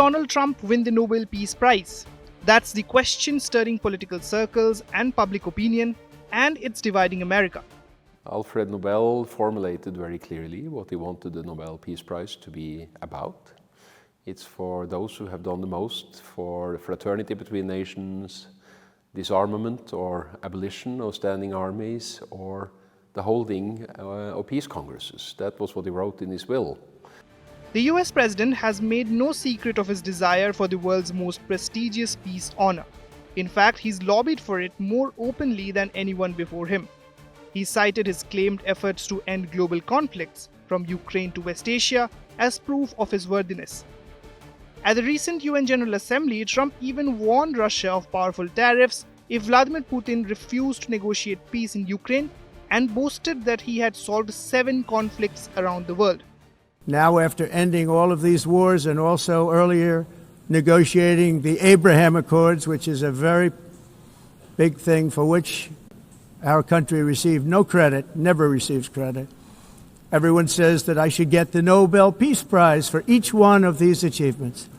Donald Trump win the Nobel Peace Prize? That's the question stirring political circles and public opinion, and it's dividing America. Alfred Nobel formulated very clearly what he wanted the Nobel Peace Prize to be about. It's for those who have done the most for fraternity between nations, disarmament or abolition of standing armies, or the holding of peace congresses. That was what he wrote in his will. The US president has made no secret of his desire for the world's most prestigious peace honor. In fact, he's lobbied for it more openly than anyone before him. He cited his claimed efforts to end global conflicts, from Ukraine to West Asia, as proof of his worthiness. At the recent UN General Assembly, Trump even warned Russia of powerful tariffs if Vladimir Putin refused to negotiate peace in Ukraine, and boasted that he had solved 7 conflicts around the world. Now, after ending all of these wars and also earlier negotiating the Abraham Accords, which is a very big thing for which our country received no credit, never receives credit. Everyone says that I should get the Nobel Peace Prize for each one of these achievements.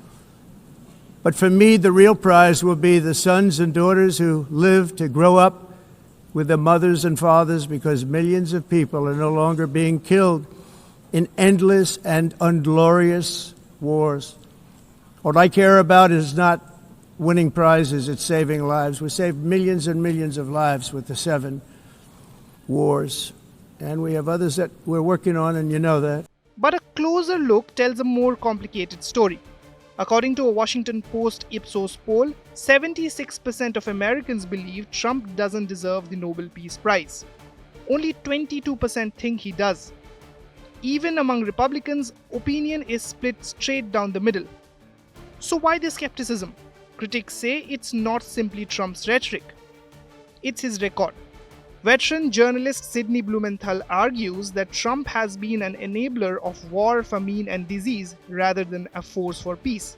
But for me, the real prize will be the sons and daughters who live to grow up with their mothers and fathers, because millions of people are no longer being killed in endless and unglorious wars. What I care about is not winning prizes, it's saving lives. We saved millions and millions of lives with the 7 wars. And we have others that we're working on, and you know that. But a closer look tells a more complicated story. According to a Washington Post Ipsos poll, 76% of Americans believe Trump doesn't deserve the Nobel Peace Prize. Only 22% think he does. Even among Republicans, opinion is split straight down the middle. So why this skepticism? Critics say it's not simply Trump's rhetoric. It's his record. Veteran journalist Sidney Blumenthal argues that Trump has been an enabler of war, famine, and disease rather than a force for peace.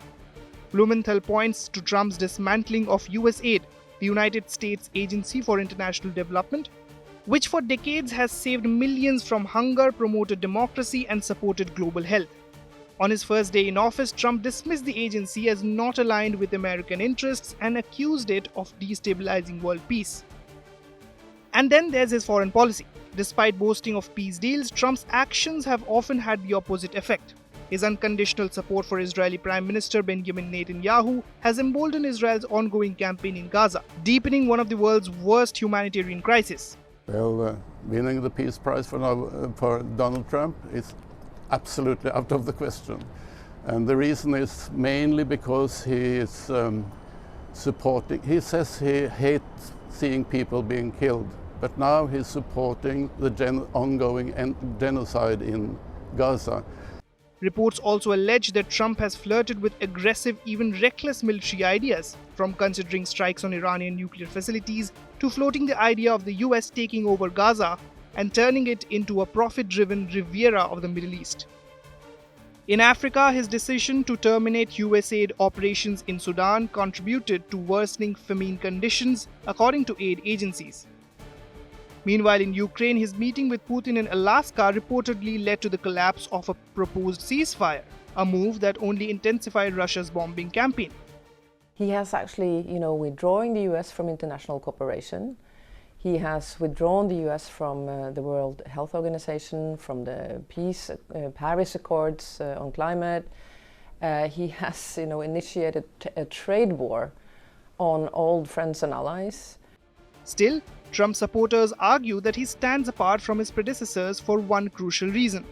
Blumenthal points to Trump's dismantling of USAID, the United States Agency for International Development, which for decades has saved millions from hunger, promoted democracy, and supported global health. On his first day in office, Trump dismissed the agency as not aligned with American interests and accused it of destabilizing world peace. And then there's his foreign policy. Despite boasting of peace deals, Trump's actions have often had the opposite effect. His unconditional support for Israeli Prime Minister Benjamin Netanyahu has emboldened Israel's ongoing campaign in Gaza, deepening one of the world's worst humanitarian crises. Well, winning the Peace Prize for Donald Trump is absolutely out of the question. And the reason is mainly because he is supporting, he says he hates seeing people being killed, but now he's supporting the ongoing genocide in Gaza. Reports also allege that Trump has flirted with aggressive, even reckless military ideas, from considering strikes on Iranian nuclear facilities to floating the idea of the US taking over Gaza and turning it into a profit-driven Riviera of the Middle East. In Africa, his decision to terminate USAID operations in Sudan contributed to worsening famine conditions, according to aid agencies. Meanwhile, in Ukraine, his meeting with Putin in Alaska reportedly led to the collapse of a proposed ceasefire, a move that only intensified Russia's bombing campaign. He has actually, withdrawing the US from international cooperation. He has withdrawn the US from the World Health Organization, from the Paris Accords on climate. He has, initiated a trade war on old friends and allies. Still, Trump supporters argue that he stands apart from his predecessors for one crucial reason.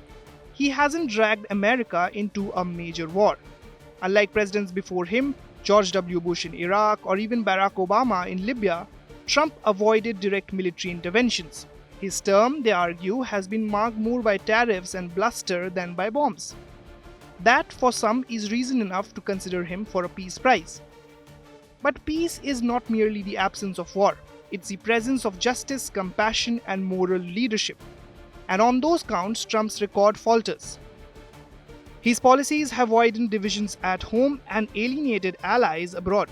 He hasn't dragged America into a major war. Unlike presidents before him, George W. Bush in Iraq or even Barack Obama in Libya, Trump avoided direct military interventions. His term, they argue, has been marked more by tariffs and bluster than by bombs. That, for some, is reason enough to consider him for a peace prize. But peace is not merely the absence of war. It's the presence of justice, compassion, and moral leadership. And on those counts, Trump's record falters. His policies have widened divisions at home and alienated allies abroad.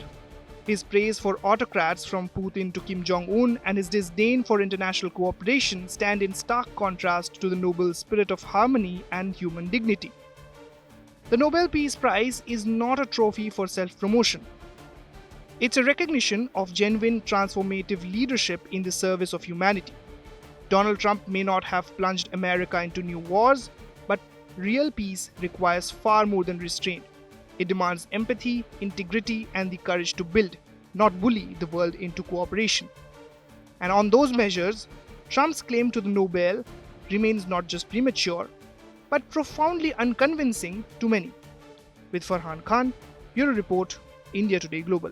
His praise for autocrats from Putin to Kim Jong-un and his disdain for international cooperation stand in stark contrast to the noble spirit of harmony and human dignity. The Nobel Peace Prize is not a trophy for self-promotion. It's a recognition of genuine transformative leadership in the service of humanity. Donald Trump may not have plunged America into new wars, but real peace requires far more than restraint. It demands empathy, integrity, and the courage to build, not bully the world into cooperation. And on those measures, Trump's claim to the Nobel remains not just premature, but profoundly unconvincing to many. With Farhan Khan, Bureau Report, India Today Global.